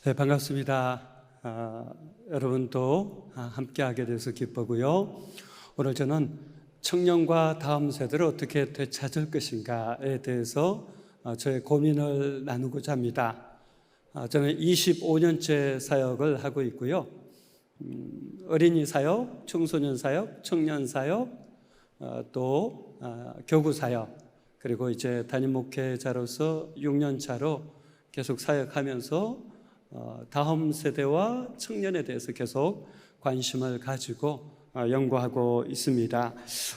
네, 반갑습니다. 여러분도 함께하게 돼서 기쁘고요. 오늘 저는 청년과 다음 세대를 어떻게 되찾을 것인가에 대해서 저의 고민을 나누고자 합니다. 저는 25년째 사역을 하고 있고요. 어린이 사역, 청소년 사역, 청년 사역, 또 교구 사역, 그리고 이제 담임 목회자로서 6년 차로 계속 사역하면서 다음 세대와 청년에 대해서 계속 관심을 가지고 연구하고 있습니다.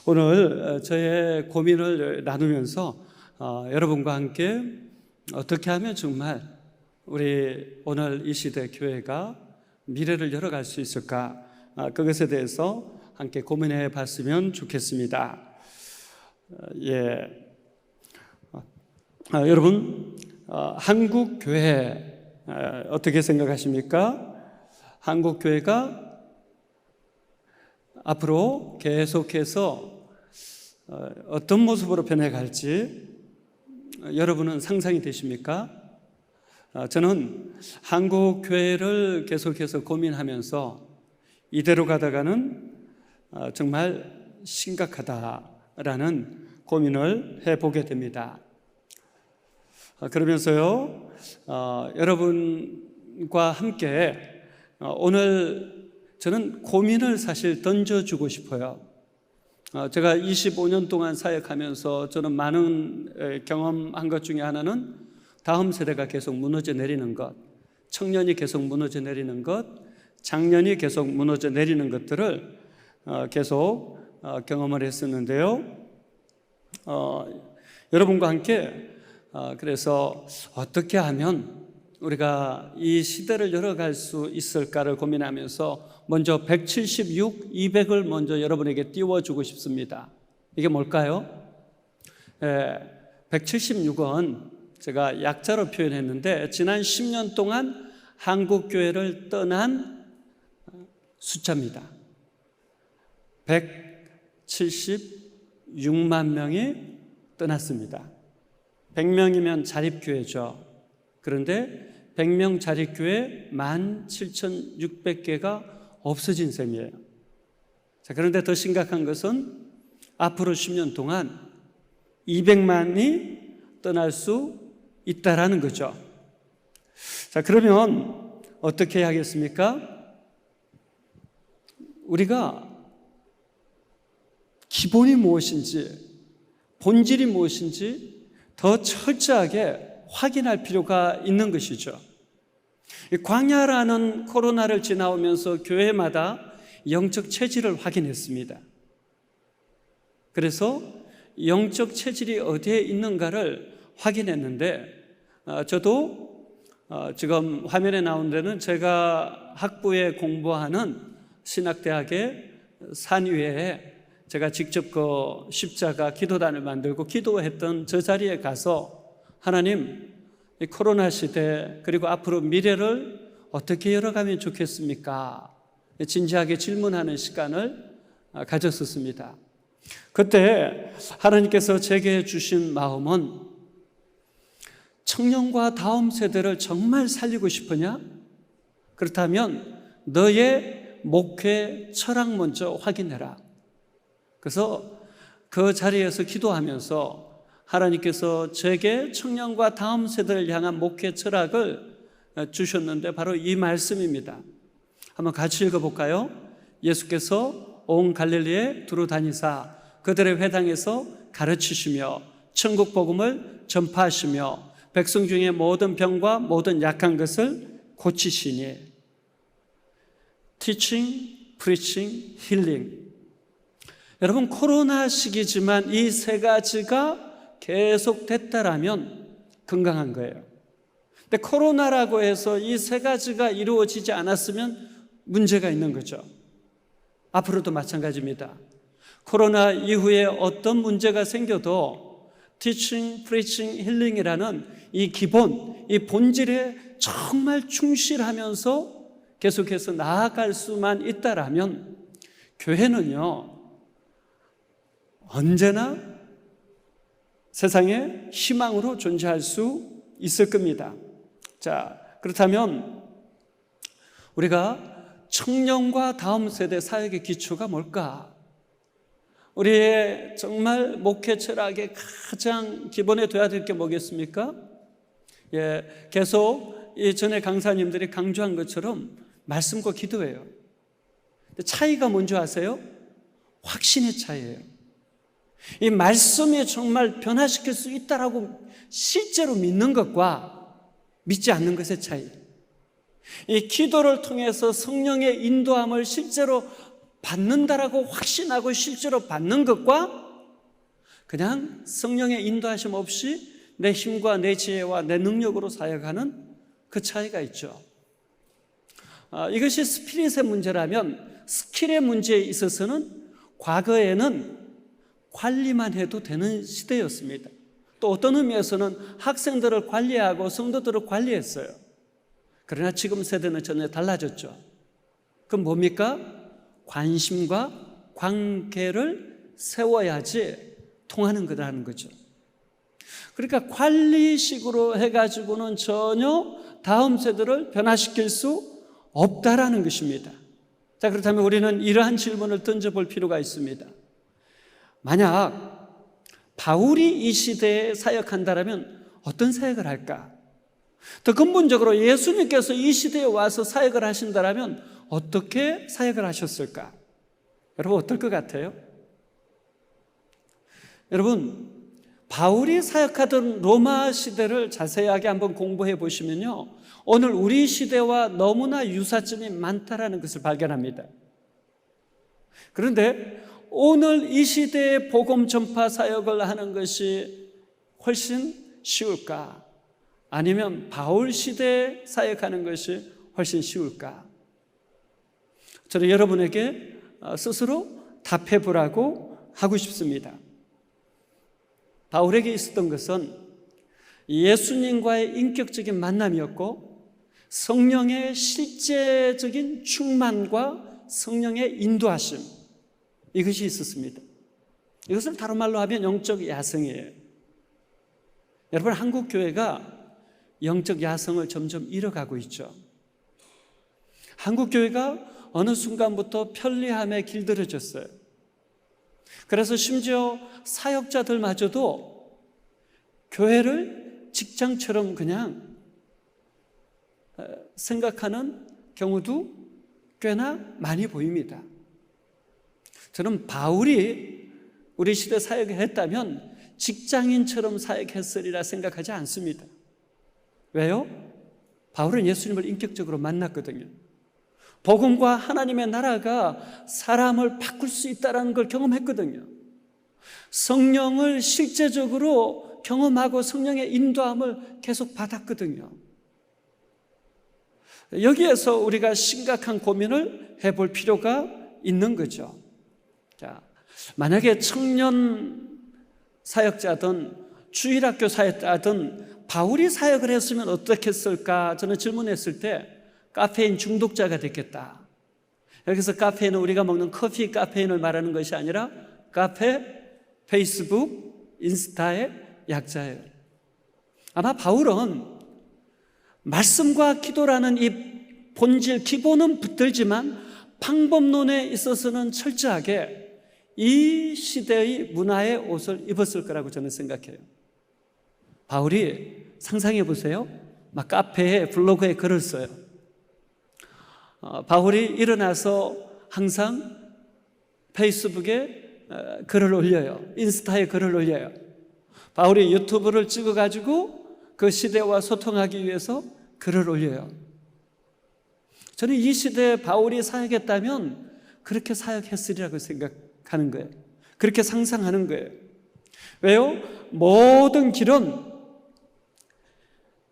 오늘 저의 고민을 나누면서 여러분과 함께 어떻게 하면 정말 우리 오늘 이 시대 교회가 미래를 열어갈 수 있을까, 그것에 대해서 함께 고민해 봤으면 좋겠습니다. 여러분, 한국 교회 어떻게 생각하십니까? 한국 교회가 앞으로 계속해서 어떤 모습으로 변해갈지 여러분은 상상이 되십니까? 저는 한국 교회를 계속해서 고민하면서 이대로 가다가는 정말 심각하다라는 고민을 해보게 됩니다. 그러면서요, 여러분과 함께 오늘 저는 고민을 사실 던져주고 싶어요. 제가 25년 동안 사역하면서 저는 많은 경험한 것 중에 하나는 다음 세대가 계속 무너져 내리는 것, 청년이 계속 무너져 내리는 것, 장년이 계속 무너져 내리는 것들을 계속 경험을 했었는데요. 여러분과 함께 그래서 어떻게 하면 우리가 이 시대를 열어갈 수 있을까를 고민하면서 먼저 176, 200을 먼저 여러분에게 띄워주고 싶습니다. 이게 뭘까요? 176은 제가 약자로 표현했는데 지난 10년 동안 한국교회를 떠난 숫자입니다. 176만 명이 떠났습니다. 100명이면 자립교회죠. 그런데 100명 자립교회 17,600개가 없어진 셈이에요. 자, 그런데 더 심각한 것은 앞으로 10년 동안 200만이 떠날 수 있다라는 거죠. 자, 그러면 어떻게 해야겠습니까? 우리가 기본이 무엇인지, 본질이 무엇인지 더 철저하게 확인할 필요가 있는 것이죠. 광야라는 코로나를 지나오면서 교회마다 영적 체질을 확인했습니다. 그래서 영적 체질이 어디에 있는가를 확인했는데, 저도 지금 화면에 나온 데는 제가 학부에 공부하는 신학대학의 산 위에 제가 직접 그 십자가 기도단을 만들고 기도했던 저 자리에 가서 하나님, 이 코로나 시대 그리고 앞으로 미래를 어떻게 열어가면 좋겠습니까? 진지하게 질문하는 시간을 가졌었습니다. 그때 하나님께서 제게 주신 마음은 청년과 다음 세대를 정말 살리고 싶으냐? 그렇다면 너의 목회 철학 먼저 확인해라. 그래서 그 자리에서 기도하면서 하나님께서 제게 청년과 다음 세대를 향한 목회 철학을 주셨는데 바로 이 말씀입니다. 한번 같이 읽어볼까요? 예수께서 온 갈릴리에 두루 다니사 그들의 회당에서 가르치시며 천국 복음을 전파하시며 백성 중에 모든 병과 모든 약한 것을 고치시니 Teaching, Preaching, Healing. 여러분, 코로나 시기지만 이 세 가지가 계속 됐다라면 건강한 거예요. 근데 코로나라고 해서 이 세 가지가 이루어지지 않았으면 문제가 있는 거죠. 앞으로도 마찬가지입니다. 코로나 이후에 어떤 문제가 생겨도 Teaching, Preaching, Healing이라는 이 기본, 이 본질에 정말 충실하면서 계속해서 나아갈 수만 있다라면 교회는요, 언제나 세상에 희망으로 존재할 수 있을 겁니다. 자, 그렇다면 우리가 청년과 다음 세대 사역의 기초가 뭘까? 우리의 정말 목회 철학의 가장 기본에 둬야 될 게 뭐겠습니까? 계속 예전에 강사님들이 강조한 것처럼 말씀과 기도예요. 차이가 뭔지 아세요? 확신의 차이예요. 이 말씀이 정말 변화시킬 수 있다라고 실제로 믿는 것과 믿지 않는 것의 차이. 이 기도를 통해서 성령의 인도함을 실제로 받는다라고 확신하고 실제로 받는 것과 그냥 성령의 인도하심 없이 내 힘과 내 지혜와 내 능력으로 사역하는 그 차이가 있죠. 이것이 스피릿의 문제라면 스킬의 문제에 있어서는 과거에는 관리만 해도 되는 시대였습니다. 또 어떤 의미에서는 학생들을 관리하고 성도들을 관리했어요. 그러나 지금 세대는 전혀 달라졌죠. 그럼 뭡니까? 관심과 관계를 세워야지 통하는 거라는 거죠. 그러니까 관리식으로 해가지고는 전혀 다음 세대를 변화시킬 수 없다라는 것입니다. 자, 그렇다면 우리는 이러한 질문을 던져볼 필요가 있습니다. 만약 바울이 이 시대에 사역한다면 어떤 사역을 할까? 더 근본적으로 예수님께서 이 시대에 와서 사역을 하신다면 어떻게 사역을 하셨을까? 여러분 어떨 것 같아요? 여러분 바울이 사역하던 로마 시대를 자세하게 한번 공부해 보시면요, 오늘 우리 시대와 너무나 유사점이 많다라는 것을 발견합니다. 그런데 오늘 이 시대의 복음 전파 사역을 하는 것이 훨씬 쉬울까? 아니면 바울 시대에 사역하는 것이 훨씬 쉬울까? 저는 여러분에게 스스로 답해 보라고 하고 싶습니다. 바울에게 있었던 것은 예수님과의 인격적인 만남이었고 성령의 실제적인 충만과 성령의 인도하심, 이것이 있었습니다. 이것을 다른 말로 하면 영적 야성이에요. 여러분 한국 교회가 영적 야성을 점점 잃어가고 있죠. 한국 교회가 어느 순간부터 편리함에 길들여졌어요. 그래서 심지어 사역자들마저도 교회를 직장처럼 그냥 생각하는 경우도 꽤나 많이 보입니다. 저는 바울이 우리 시대 사역을 했다면 직장인처럼 사역했으리라 생각하지 않습니다. 왜요? 바울은 예수님을 인격적으로 만났거든요. 복음과 하나님의 나라가 사람을 바꿀 수 있다는 걸 경험했거든요. 성령을 실제적으로 경험하고 성령의 인도함을 계속 받았거든요. 여기에서 우리가 심각한 고민을 해볼 필요가 있는 거죠. 자, 만약에 청년 사역자든 주일학교 사역자든 바울이 사역을 했으면 어떻겠을까? 저는 질문했을 때 카페인 중독자가 됐겠다. 여기서 카페인은 우리가 먹는 커피 카페인을 말하는 것이 아니라 카페, 페이스북, 인스타의 약자예요. 아마 바울은 말씀과 기도라는 이 본질, 기본은 붙들지만 방법론에 있어서는 철저하게 이 시대의 문화의 옷을 입었을 거라고 저는 생각해요. 바울이 상상해 보세요. 막 카페에, 블로그에 글을 써요. 바울이 일어나서 항상 페이스북에 글을 올려요. 인스타에 글을 올려요. 바울이 유튜브를 찍어가지고 그 시대와 소통하기 위해서 글을 올려요. 저는 이 시대에 바울이 사역했다면 그렇게 사역했으리라고 생각하는 거예요. 그렇게 상상하는 거예요. 왜요? 모든 길은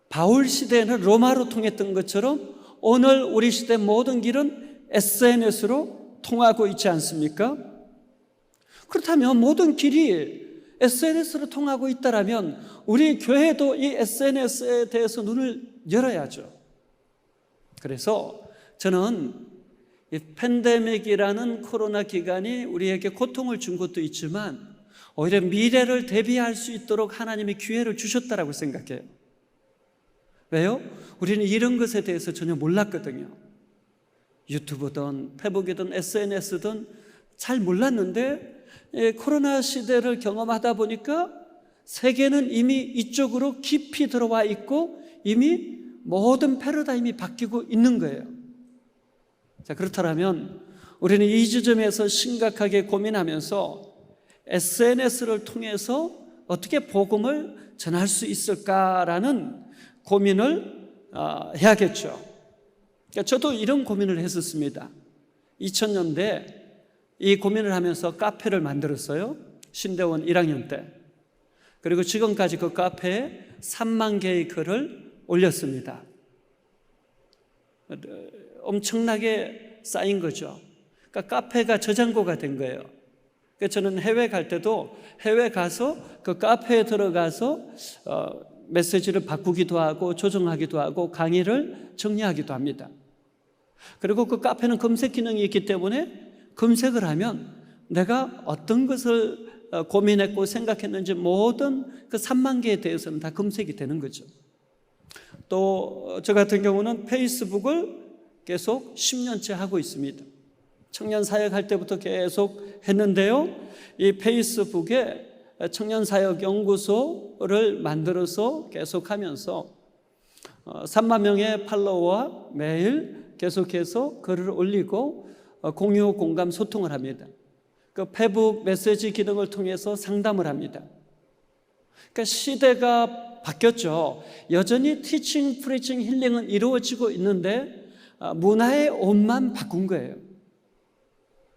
바울 시대에는 로마로 통했던 것처럼 오늘 우리 시대 모든 길은 SNS로 통하고 있지 않습니까? 그렇다면 모든 길이 SNS로 통하고 있다면 우리 교회도 이 SNS에 대해서 눈을 열어야죠. 그래서 저는 이 팬데믹이라는 코로나 기간이 우리에게 고통을 준 것도 있지만 오히려 미래를 대비할 수 있도록 하나님이 기회를 주셨다라고 생각해요. 왜요? 우리는 이런 것에 대해서 전혀 몰랐거든요. 유튜브든 페북이든 SNS든 잘 몰랐는데 코로나 시대를 경험하다 보니까 세계는 이미 이쪽으로 깊이 들어와 있고 이미 모든 패러다임이 바뀌고 있는 거예요. 자, 그렇다면 우리는 이 지점에서 심각하게 고민하면서 SNS를 통해서 어떻게 복음을 전할 수 있을까라는 고민을 해야겠죠. 그러니까 저도 이런 고민을 했었습니다. 2000년대 이 고민을 하면서 카페를 만들었어요. 신대원 1학년 때. 그리고 지금까지 그 카페에 3만 개의 글을 올렸습니다. 엄청나게 쌓인 거죠. 그러니까 카페가 저장고가 된 거예요. 그러니까 저는 해외 갈 때도 해외 가서 그 카페에 들어가서 메시지를 바꾸기도 하고 조정하기도 하고 강의를 정리하기도 합니다. 그리고 그 카페는 검색 기능이 있기 때문에 검색을 하면 내가 어떤 것을 고민했고 생각했는지 모든 그 3만 개에 대해서는 다 검색이 되는 거죠. 또 저 같은 경우는 페이스북을 계속 10년째 하고 있습니다. 청년 사역할 때부터 계속 했는데요, 이 페이스북에 청년사역연구소를 만들어서 계속하면서 3만 명의 팔로워와 매일 계속해서 글을 올리고 공유, 공감, 소통을 합니다. 그 페북 메시지 기능을 통해서 상담을 합니다. 그러니까 시대가 바뀌었죠. 여전히 티칭, 프리칭, 힐링은 이루어지고 있는데 문화의 옷만 바꾼 거예요.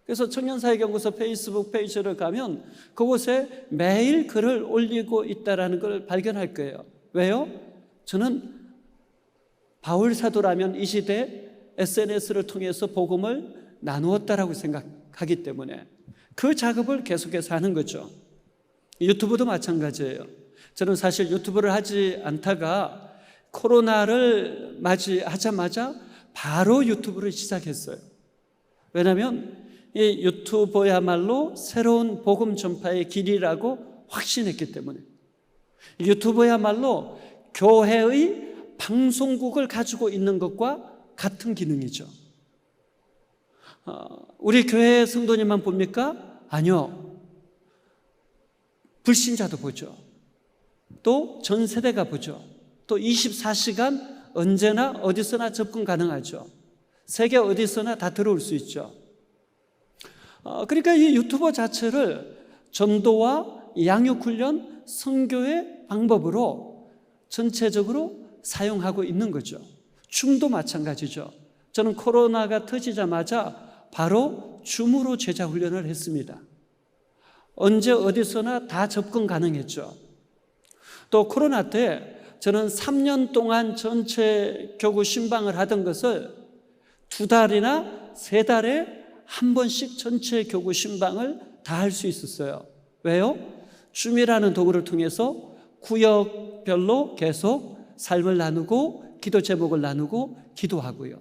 그래서 청년사역연구소 페이스북 페이지를 가면 그곳에 매일 글을 올리고 있다는 걸 발견할 거예요. 왜요? 저는 바울 사도라면 이 시대에 SNS를 통해서 복음을 나누었다라고 생각하기 때문에 그 작업을 계속해서 하는 거죠. 유튜브도 마찬가지예요. 저는 사실 유튜브를 하지 않다가 코로나를 맞이하자마자 바로 유튜브를 시작했어요. 왜냐하면 이 유튜버야말로 새로운 복음 전파의 길이라고 확신했기 때문에, 유튜버야말로 교회의 방송국을 가지고 있는 것과 같은 기능이죠. 우리 교회 성도님만 봅니까? 아니요. 불신자도 보죠. 또 전 세대가 보죠. 또 24시간 언제나 어디서나 접근 가능하죠. 세계 어디서나 다 들어올 수 있죠. 그러니까 이 유튜버 자체를 전도와 양육훈련, 선교의 방법으로 전체적으로 사용하고 있는 거죠. 줌도 마찬가지죠. 저는 코로나가 터지자마자 바로 줌으로 제자 훈련을 했습니다. 언제 어디서나 다 접근 가능했죠. 또 코로나 때 저는 3년 동안 전체 교구 신방을 하던 것을 2달이나 3달에 한 번씩 전체 교구 신방을 다 할 수 있었어요. 왜요? 줌이라는 도구를 통해서 구역별로 계속 삶을 나누고 기도 제목을 나누고 기도하고요.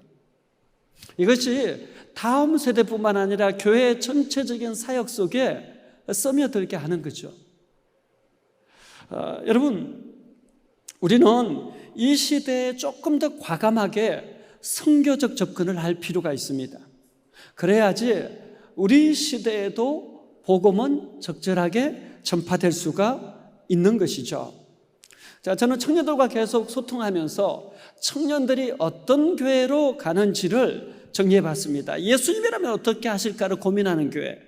이것이 다음 세대뿐만 아니라 교회의 전체적인 사역 속에 스며들게 하는 거죠. 여러분, 우리는 이 시대에 조금 더 과감하게 선교적 접근을 할 필요가 있습니다. 그래야지 우리 시대에도 복음은 적절하게 전파될 수가 있는 것이죠. 자, 저는 청년들과 계속 소통하면서 청년들이 어떤 교회로 가는지를 정리해 봤습니다. 예수님이라면 어떻게 하실까를 고민하는 교회,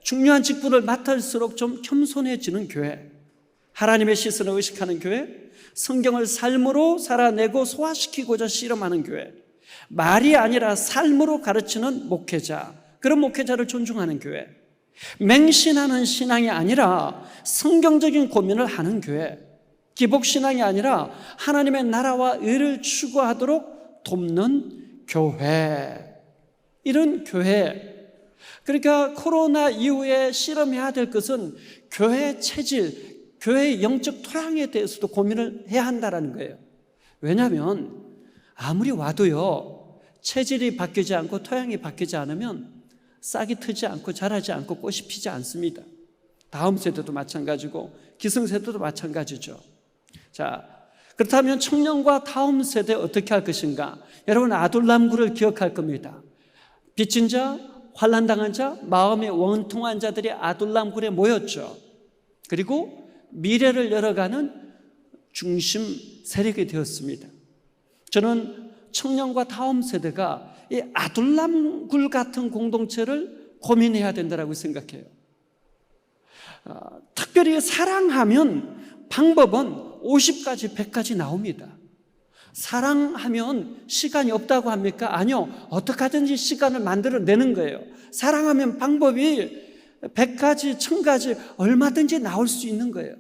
중요한 직분을 맡을수록 좀 겸손해지는 교회, 하나님의 시선을 의식하는 교회, 성경을 삶으로 살아내고 소화시키고자 씨름하는 교회, 말이 아니라 삶으로 가르치는 목회자, 그런 목회자를 존중하는 교회, 맹신하는 신앙이 아니라 성경적인 고민을 하는 교회, 기복신앙이 아니라 하나님의 나라와 의를 추구하도록 돕는 교회, 이런 교회. 그러니까 코로나 이후에 실험해야 될 것은 교회 체질, 교회의 영적 토양에 대해서도 고민을 해야 한다는 거예요. 왜냐하면 아무리 와도요, 체질이 바뀌지 않고 토양이 바뀌지 않으면 싹이 트지 않고 자라지 않고 꽃이 피지 않습니다. 다음 세대도 마찬가지고 기성세대도 마찬가지죠. 자, 그렇다면 청년과 다음 세대 어떻게 할 것인가? 여러분, 아둘람굴을 기억할 겁니다. 빚진 자, 환난당한 자, 마음이 원통한 자들이 아둘람굴에 모였죠. 그리고 미래를 열어가는 중심 세력이 되었습니다. 저는 청년과 다음 세대가 이 아둘람굴 같은 공동체를 고민해야 된다고 생각해요. 특별히 사랑하면 방법은 50가지, 100가지 나옵니다. 사랑하면 시간이 없다고 합니까? 아니요. 어떻게 하든지 시간을 만들어내는 거예요. 사랑하면 방법이 100가지, 1000가지 얼마든지 나올 수 있는 거예요.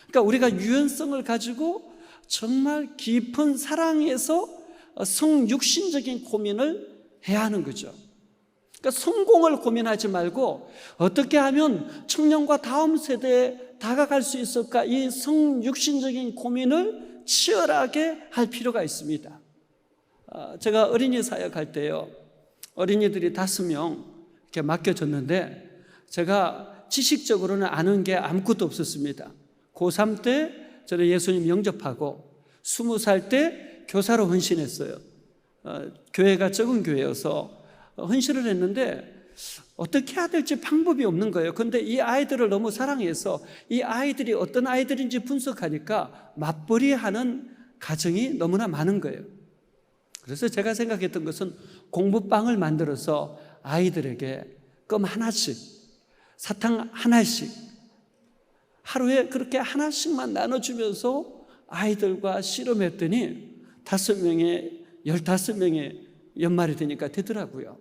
그러니까 우리가 유연성을 가지고 정말 깊은 사랑에서 성육신적인 고민을 해야 하는 거죠. 그러니까 성공을 고민하지 말고 어떻게 하면 청년과 다음 세대에 다가갈 수 있을까? 이 성육신적인 고민을 치열하게 할 필요가 있습니다. 제가 어린이 사역할 때요, 어린이들이 5명 이렇게 맡겨졌는데 제가 지식적으로는 아는 게 아무것도 없었습니다. 고3 때 저는 예수님 영접하고 20살 때 교사로 헌신했어요. 교회가 적은 교회여서 헌신을 했는데 어떻게 해야 될지 방법이 없는 거예요. 그런데 이 아이들을 너무 사랑해서 이 아이들이 어떤 아이들인지 분석하니까 맞벌이하는 가정이 너무나 많은 거예요. 그래서 제가 생각했던 것은 공부방을 만들어서 아이들에게 껌 하나씩, 사탕 하나씩 하루에 그렇게 하나씩만 나눠주면서 아이들과 씨름했더니 15명의 연말이 되니까 되더라고요.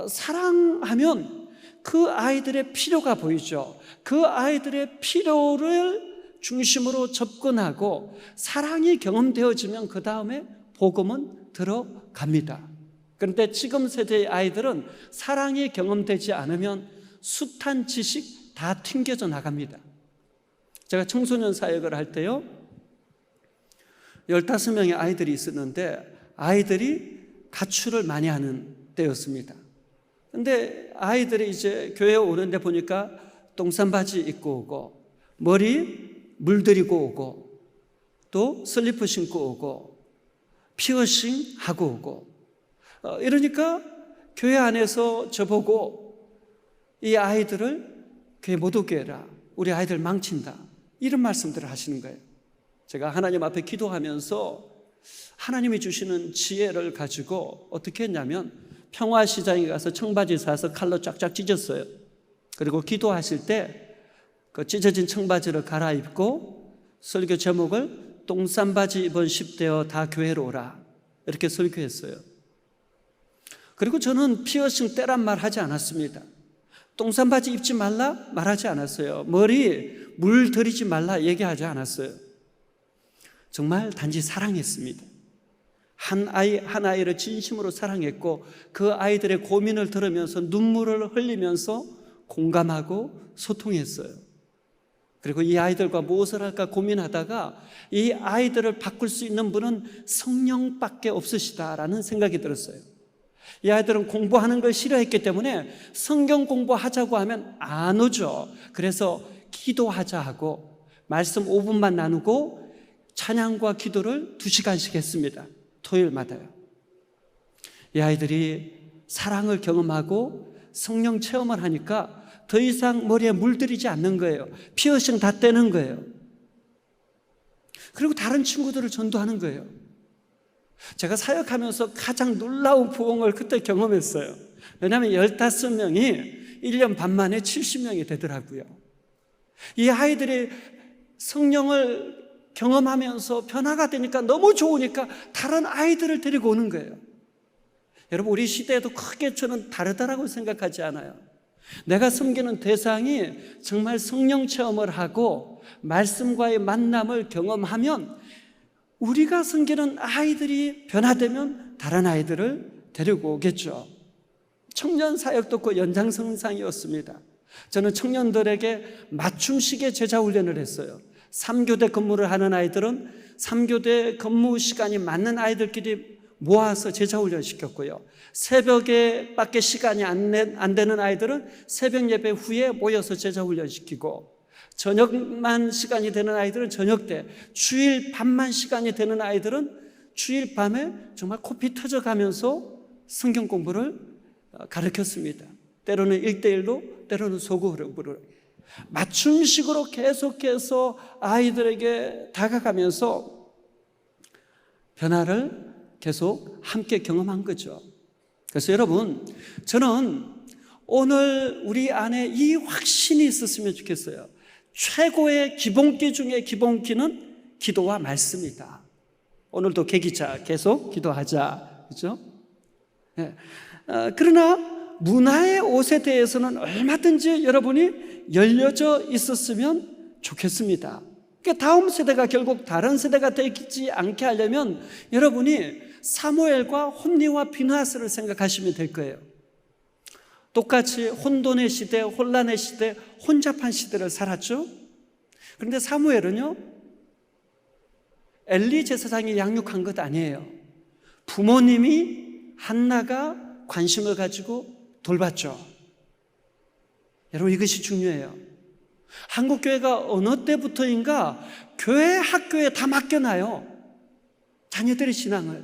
사랑하면 그 아이들의 필요가 보이죠. 그 아이들의 필요를 중심으로 접근하고 사랑이 경험되어지면 그 다음에 복음은 들어갑니다. 그런데 지금 세대의 아이들은 사랑이 경험되지 않으면 숱한 지식 다 튕겨져 나갑니다. 제가 청소년 사역을 할 때요, 15명의 아이들이 있었는데 아이들이 가출을 많이 하는 때였습니다. 근데 아이들이 이제 교회에 오는데 보니까 똥싼바지 입고 오고 머리 물들이고 오고 또 슬리퍼 신고 오고 피어싱 하고 오고 이러니까 교회 안에서 저보고 이 아이들을 교회 못 오게 해라. 우리 아이들 망친다. 이런 말씀들을 하시는 거예요. 제가 하나님 앞에 기도하면서 하나님이 주시는 지혜를 가지고 어떻게 했냐면 평화시장에 가서 청바지 사서 칼로 쫙쫙 찢었어요. 그리고 기도하실 때 그 찢어진 청바지를 갈아입고 설교 제목을 똥싼바지 입은 10대여 다 교회로 오라 이렇게 설교했어요. 그리고 저는 피어싱 떼란 말 하지 않았습니다. 똥싼바지 입지 말라 말하지 않았어요. 머리 물 들이지 말라 얘기하지 않았어요. 정말 단지 사랑했습니다. 한 아이를 진심으로 사랑했고 그 아이들의 고민을 들으면서 눈물을 흘리면서 공감하고 소통했어요. 그리고 이 아이들과 무엇을 할까 고민하다가 이 아이들을 바꿀 수 있는 분은 성령밖에 없으시다라는 생각이 들었어요. 이 아이들은 공부하는 걸 싫어했기 때문에 성경 공부하자고 하면 안 오죠. 그래서 기도하자 하고 말씀 5분만 나누고 찬양과 기도를 2시간씩 했습니다. 토요일마다요. 이 아이들이 사랑을 경험하고 성령 체험을 하니까 더 이상 머리에 물들이지 않는 거예요. 피어싱 다 떼는 거예요. 그리고 다른 친구들을 전도하는 거예요. 제가 사역하면서 가장 놀라운 부흥을 그때 경험했어요. 왜냐하면 15명이 1년 반 만에 70명이 되더라고요. 이 아이들이 성령을 경험하면서 변화가 되니까 너무 좋으니까 다른 아이들을 데리고 오는 거예요. 여러분, 우리 시대에도 크게 저는 다르다라고 생각하지 않아요. 내가 섬기는 대상이 정말 성령 체험을 하고 말씀과의 만남을 경험하면 우리가 섬기는 아이들이 변화되면 다른 아이들을 데리고 오겠죠. 청년 사역도 그 연장선상이었습니다. 저는 청년들에게 맞춤식의 제자 훈련을 했어요. 3교대 근무를 하는 아이들은 3교대 근무 시간이 맞는 아이들끼리 모아서 제자 훈련 시켰고요. 새벽에 밖에 시간이 안 되는 아이들은 새벽 예배 후에 모여서 제자 훈련 시키고 저녁만 시간이 되는 아이들은 저녁 때, 주일 밤만 시간이 되는 아이들은 주일 밤에 정말 코피 터져가면서 성경 공부를 가르쳤습니다. 때로는 1대1로, 때로는 소그룹으로 맞춤식으로 계속해서 아이들에게 다가가면서 변화를 계속 함께 경험한 거죠. 그래서 여러분, 저는 오늘 우리 안에 이 확신이 있었으면 좋겠어요. 최고의 기본기 중에 기본기는 기도와 말씀이다. 오늘도 계기자 계속 기도하자, 그렇죠? 네. 그러나 문화의 옷에 대해서는 얼마든지 여러분이 열려져 있었으면 좋겠습니다. 그러니까 다음 세대가 결국 다른 세대가 되지 않게 하려면 여러분이 사무엘과 홈리와 비나스를 생각하시면 될 거예요. 똑같이 혼돈의 시대, 혼란의 시대, 혼잡한 시대를 살았죠. 그런데 사무엘은요, 엘리 제사장이 양육한 것 아니에요. 부모님이 한나가 관심을 가지고 돌봤죠. 여러분, 이것이 중요해요. 한국교회가 어느 때부터인가 교회, 학교에 다 맡겨놔요. 자녀들의 신앙을.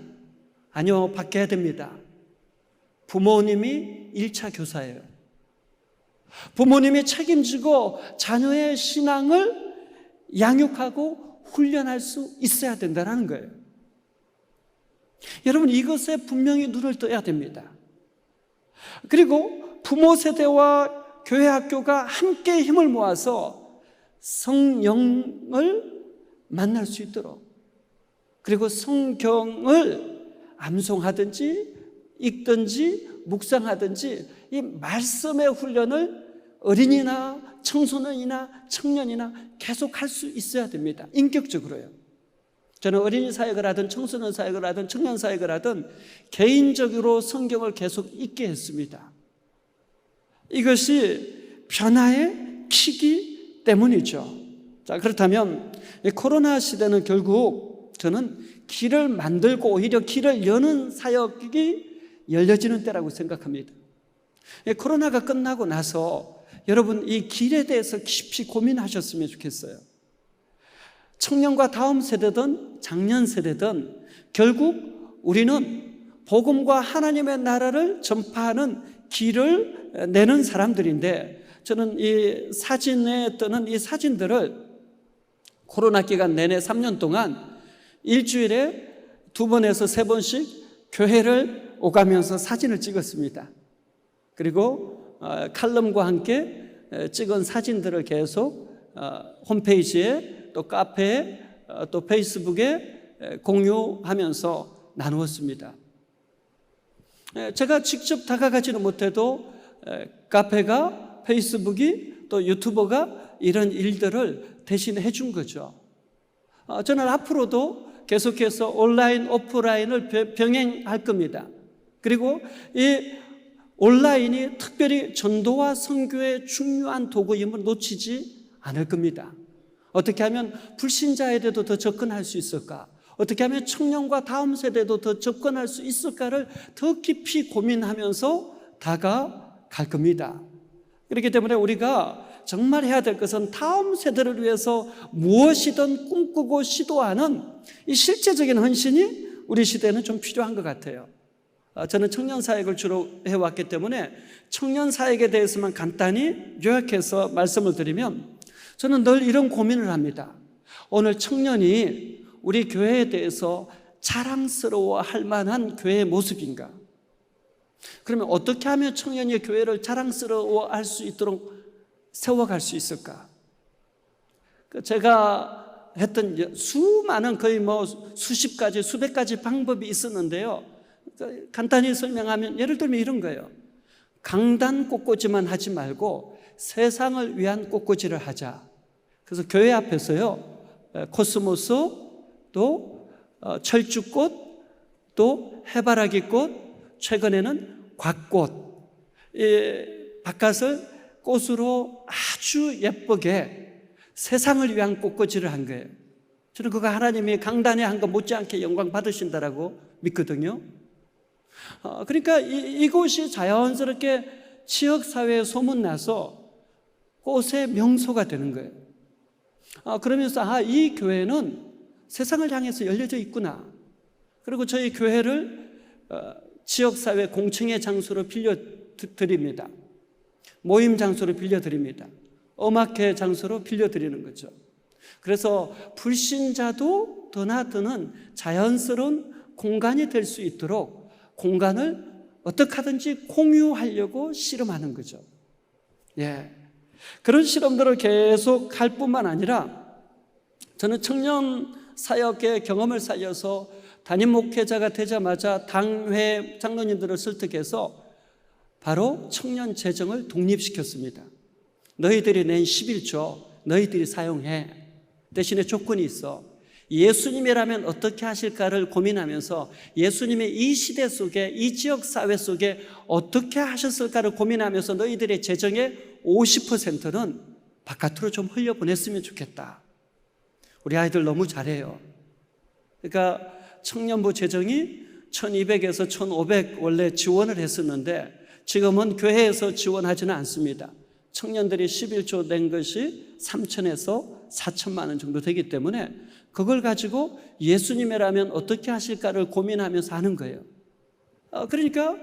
아니요, 바뀌어야 됩니다. 부모님이 1차 교사예요. 부모님이 책임지고 자녀의 신앙을 양육하고 훈련할 수 있어야 된다는 거예요. 여러분, 이것에 분명히 눈을 떠야 됩니다. 그리고 부모 세대와 교회 학교가 함께 힘을 모아서 성령을 만날 수 있도록, 그리고 성경을 암송하든지 읽든지 묵상하든지 이 말씀의 훈련을 어린이나 청소년이나 청년이나 계속 할 수 있어야 됩니다. 인격적으로요. 저는 어린이 사역을 하든 청소년 사역을 하든 청년 사역을 하든 개인적으로 성경을 계속 읽게 했습니다. 이것이 변화의 키기 때문이죠. 자, 그렇다면 이 코로나 시대는 결국 저는 길을 만들고 오히려 길을 여는 사역이 열려지는 때라고 생각합니다. 코로나가 끝나고 나서 여러분 이 길에 대해서 깊이 고민하셨으면 좋겠어요. 청년과 다음 세대든 작년 세대든 결국 우리는 복음과 하나님의 나라를 전파하는 길을 내는 사람들인데, 저는 이 사진에 뜨는 이 사진들을 코로나 기간 내내 3년 동안 일주일에 2번에서 3번씩 교회를 오가면서 사진을 찍었습니다. 그리고 칼럼과 함께 찍은 사진들을 계속 홈페이지에 또 카페에 또 페이스북에 공유하면서 나누었습니다. 제가 직접 다가가지는 못해도 카페가, 페이스북이 또 유튜버가 이런 일들을 대신 해준 거죠. 저는 앞으로도 계속해서 온라인, 오프라인을 병행할 겁니다. 그리고 이 온라인이 특별히 전도와 선교의 중요한 도구임을 놓치지 않을 겁니다. 어떻게 하면 불신자에게도 더 접근할 수 있을까? 어떻게 하면 청년과 다음 세대도 더 접근할 수 있을까를 더 깊이 고민하면서 다가갈 겁니다. 그렇기 때문에 우리가 정말 해야 될 것은 다음 세대를 위해서 무엇이든 꿈꾸고 시도하는 이 실제적인 헌신이 우리 시대에는 좀 필요한 것 같아요. 저는 청년 사역을 주로 해왔기 때문에 청년 사역에 대해서만 간단히 요약해서 말씀을 드리면, 저는 늘 이런 고민을 합니다. 오늘 청년이 우리 교회에 대해서 자랑스러워할 만한 교회의 모습인가? 그러면 어떻게 하면 청년이 교회를 자랑스러워할 수 있도록 세워갈 수 있을까? 제가 했던 수많은 거의 수십 가지, 수백 가지 방법이 있었는데요. 간단히 설명하면 예를 들면 이런 거예요. 강단 꽃꽂이만 하지 말고 세상을 위한 꽃꽂이를 하자. 그래서 교회 앞에서요, 코스모스, 또 철쭉꽃, 또 해바라기꽃, 최근에는 곽꽃, 이 바깥을 꽃으로 아주 예쁘게 세상을 위한 꽃꽂이를 한 거예요. 저는 그거 하나님이 강단에 한 거 못지않게 영광 받으신다라고 믿거든요. 그러니까 이곳이 자연스럽게 지역사회에 소문나서 꽃의 명소가 되는 거예요. 그러면서 이 교회는 세상을 향해서 열려져 있구나. 그리고 저희 교회를 지역사회 공청회 장소로 빌려드립니다. 모임 장소로 빌려드립니다. 음악회 장소로 빌려드리는 거죠. 그래서 불신자도 드나드는 자연스러운 공간이 될 수 있도록 공간을 어떻게 하든지 공유하려고 실험하는 거죠. 그런 실험들을 계속 할 뿐만 아니라 저는 청년 사역의 경험을 살려서 담임 목회자가 되자마자 당회 장로님들을 설득해서 바로 청년 재정을 독립시켰습니다. 너희들이 낸 11조 너희들이 사용해. 대신에 조건이 있어. 예수님이라면 어떻게 하실까를 고민하면서 예수님의 이 시대 속에, 이 지역 사회 속에 어떻게 하셨을까를 고민하면서 너희들의 재정의 50%는 바깥으로 좀 흘려보냈으면 좋겠다. 우리 아이들 너무 잘해요. 그러니까 청년부 재정이 1200에서 1500 원래 지원을 했었는데 지금은 교회에서 지원하지는 않습니다. 청년들이 11조 낸 것이 3천에서 4천만 원 정도 되기 때문에 그걸 가지고 예수님이라면 어떻게 하실까를 고민하면서 하는 거예요. 그러니까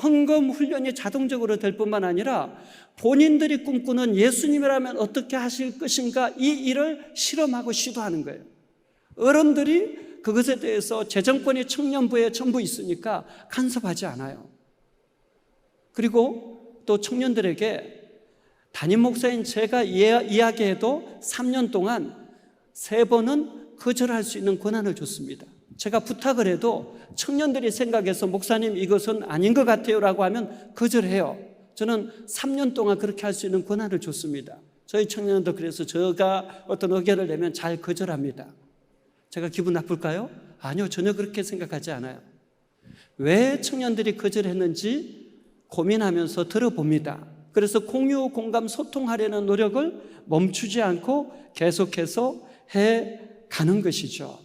헌금 훈련이 자동적으로 될 뿐만 아니라 본인들이 꿈꾸는 예수님이라면 어떻게 하실 것인가 이 일을 실험하고 시도하는 거예요. 어른들이 그것에 대해서 재정권이 청년부에 전부 있으니까 간섭하지 않아요. 그리고 또 청년들에게 담임 목사인 제가 이야기해도 3년 동안 3번은 거절할 수 있는 권한을 줬습니다. 제가 부탁을 해도 청년들이 생각해서 목사님 이것은 아닌 것 같아요 라고 하면 거절해요. 저는 3년 동안 그렇게 할 수 있는 권한을 줬습니다. 저희 청년도 그래서 제가 어떤 의견을 내면 잘 거절합니다. 제가 기분 나쁠까요? 아니요, 전혀 그렇게 생각하지 않아요. 왜 청년들이 거절했는지 고민하면서 들어봅니다. 그래서 공유, 공감, 소통하려는 노력을 멈추지 않고 계속해서 해가는 것이죠.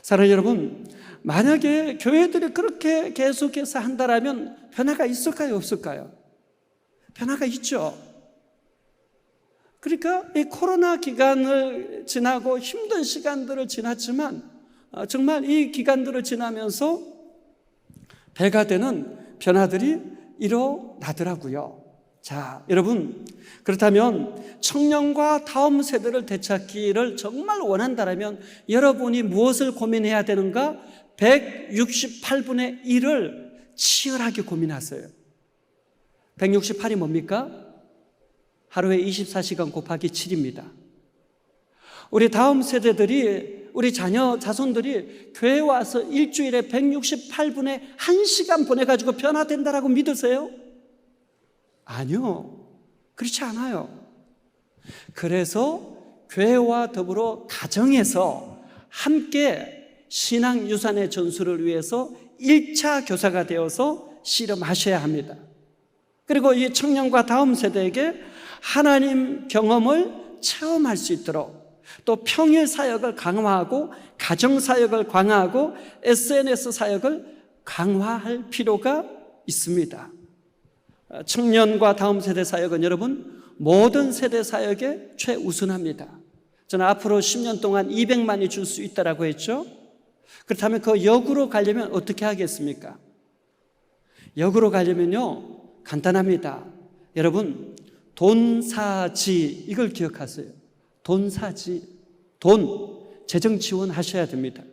사랑하는 여러분, 만약에 교회들이 그렇게 계속해서 한다면 변화가 있을까요? 없을까요? 변화가 있죠. 그러니까 이 코로나 기간을 지나고 힘든 시간들을 지났지만 정말 이 기간들을 지나면서 배가 되는 변화들이 일어나더라고요. 자, 여러분, 그렇다면 청년과 다음 세대를 되찾기를 정말 원한다면 여러분이 무엇을 고민해야 되는가? 168분의 1을 치열하게 고민하세요. 168이 뭡니까? 하루에 24시간 곱하기 7입니다. 우리 다음 세대들이, 우리 자손들이 교회에 와서 일주일에 168분의 1시간 보내가지고 변화된다라고 믿으세요? 아니요. 그렇지 않아요. 그래서 교회와 더불어 가정에서 함께 신앙유산의 전수를 위해서 1차 교사가 되어서 실험하셔야 합니다. 그리고 이 청년과 다음 세대에게 하나님 경험을 체험할 수 있도록 또 평일 사역을 강화하고 가정 사역을 강화하고 SNS 사역을 강화할 필요가 있습니다. 청년과 다음 세대 사역은 여러분 모든 세대 사역에 최우선합니다. 저는 앞으로 10년 동안 200만이 줄 수 있다고 했죠. 그렇다면 그 역으로 가려면 어떻게 하겠습니까? 역으로 가려면요 간단합니다. 여러분 돈사지 이걸 기억하세요. 돈사지, 돈 재정 지원하셔야 됩니다.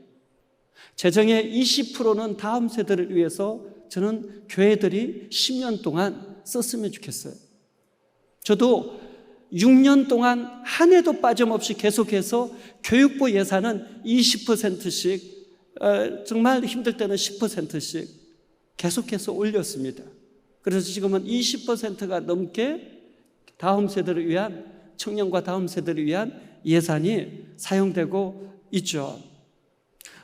재정의 20%는 다음 세대를 위해서 저는 교회들이 10년 동안 썼으면 좋겠어요. 저도 6년 동안 한 해도 빠짐없이 계속해서 교육부 예산은 20%씩 정말 힘들 때는 10%씩 계속해서 올렸습니다. 그래서 지금은 20%가 넘게 다음 세대를 위한 청년과 다음 세대를 위한 예산이 사용되고 있죠.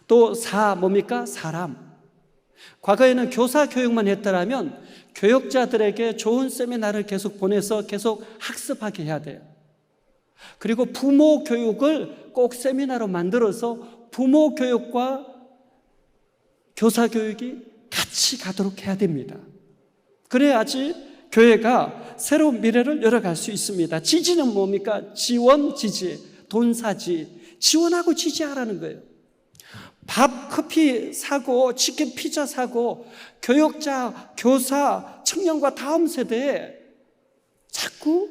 또 뭡니까? 사람. 과거에는 교사 교육만 했더라면 교육자들에게 좋은 세미나를 계속 보내서 계속 학습하게 해야 돼요. 그리고 부모 교육을 꼭 세미나로 만들어서 부모 교육과 교사 교육이 같이 가도록 해야 됩니다. 그래야지 교회가 새로운 미래를 열어갈 수 있습니다. 지지는 뭡니까? 지원, 지지, 돈사지. 지원하고 지지하라는 거예요. 밥, 커피 사고, 치킨, 피자 사고, 교육자, 교사, 청년과 다음 세대에 자꾸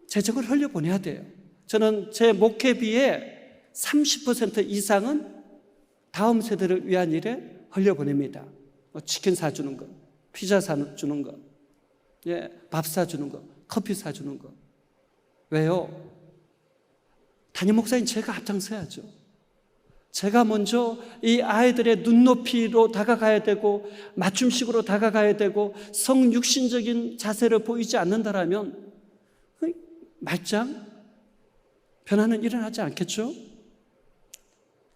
재정을 흘려보내야 돼요. 저는 제 목회비의 30% 이상은 다음 세대를 위한 일에 흘려보냅니다. 치킨 사주는 거, 피자 사주는 거, 밥 사주는 거, 커피 사주는 거. 왜요? 담임 목사인 제가 앞장서야죠. 제가 먼저 이 아이들의 눈높이로 다가가야 되고, 맞춤식으로 다가가야 되고, 성육신적인 자세를 보이지 않는다라면 말짱 변화는 일어나지 않겠죠?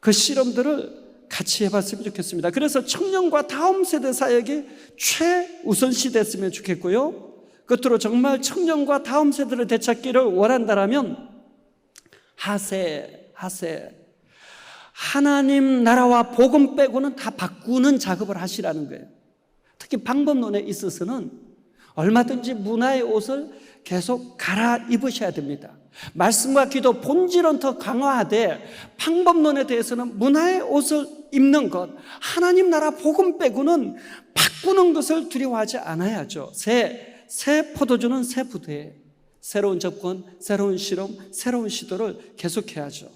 그 실험들을 같이 해봤으면 좋겠습니다. 그래서 청년과 다음 세대 사역이 최우선시 됐으면 좋겠고요. 끝으로 정말 청년과 다음 세대를 되찾기를 원한다면 하세, 하나님 나라와 복음 빼고는 다 바꾸는 작업을 하시라는 거예요. 특히 방법론에 있어서는 얼마든지 문화의 옷을 계속 갈아입으셔야 됩니다. 말씀과 기도 본질은 더 강화하되 방법론에 대해서는 문화의 옷을 입는 것, 하나님 나라 복음 빼고는 바꾸는 것을 두려워하지 않아야죠. 새 포도주는 새 부대에 새로운 접근, 새로운 실험, 새로운 시도를 계속해야죠.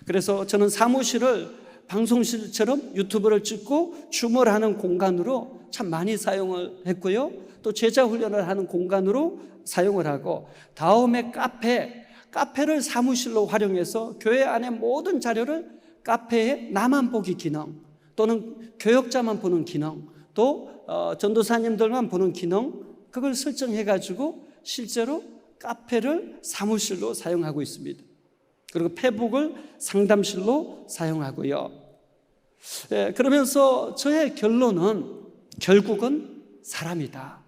그래서 저는 사무실을 방송실처럼 유튜브를 찍고 줌을 하는 공간으로 참 많이 사용을 했고요. 또 제자 훈련을 하는 공간으로 사용을 하고, 다음에 카페를 사무실로 활용해서 교회 안에 모든 자료를 카페에 나만 보기 기능, 또는 교역자만 보는 기능, 또 전도사님들만 보는 기능, 그걸 설정해가지고 실제로 카페를 사무실로 사용하고 있습니다. 그리고 페북을 상담실로 사용하고요. 그러면서 저의 결론은 결국은 사람이다.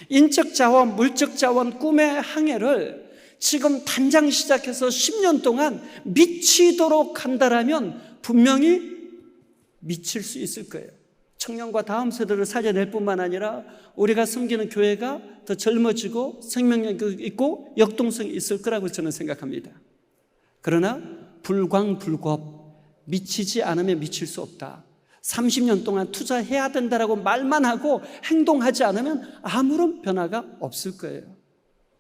인적 자원, 물적 자원, 꿈의 항해를 지금 당장 시작해서 10년 동안 미치도록 한다라면 분명히 미칠 수 있을 거예요. 청년과 다음 세대를 살려낼 뿐만 아니라 우리가 섬기는 교회가 더 젊어지고 생명력 있고 역동성이 있을 거라고 저는 생각합니다. 그러나 불광불급, 미치지 않으면 미칠 수 없다. 30년 동안 투자해야 된다라고 말만 하고 행동하지 않으면 아무런 변화가 없을 거예요.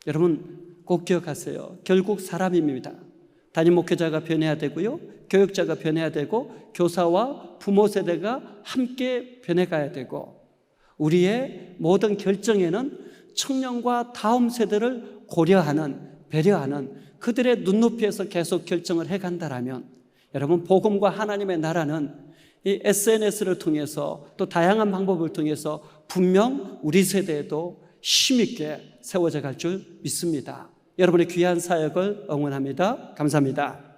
여러분 꼭 기억하세요. 결국 사람입니다. 담임 목회자가 변해야 되고요, 교육자가 변해야 되고, 교사와 부모 세대가 함께 변해가야 되고, 우리의 모든 결정에는 청년과 다음 세대를 고려하는, 배려하는 그들의 눈높이에서 계속 결정을 해간다라면, 여러분 복음과 하나님의 나라는 이 SNS를 통해서 또 다양한 방법을 통해서 분명 우리 세대에도 힘있게 세워져 갈 줄 믿습니다. 여러분의 귀한 사역을 응원합니다. 감사합니다.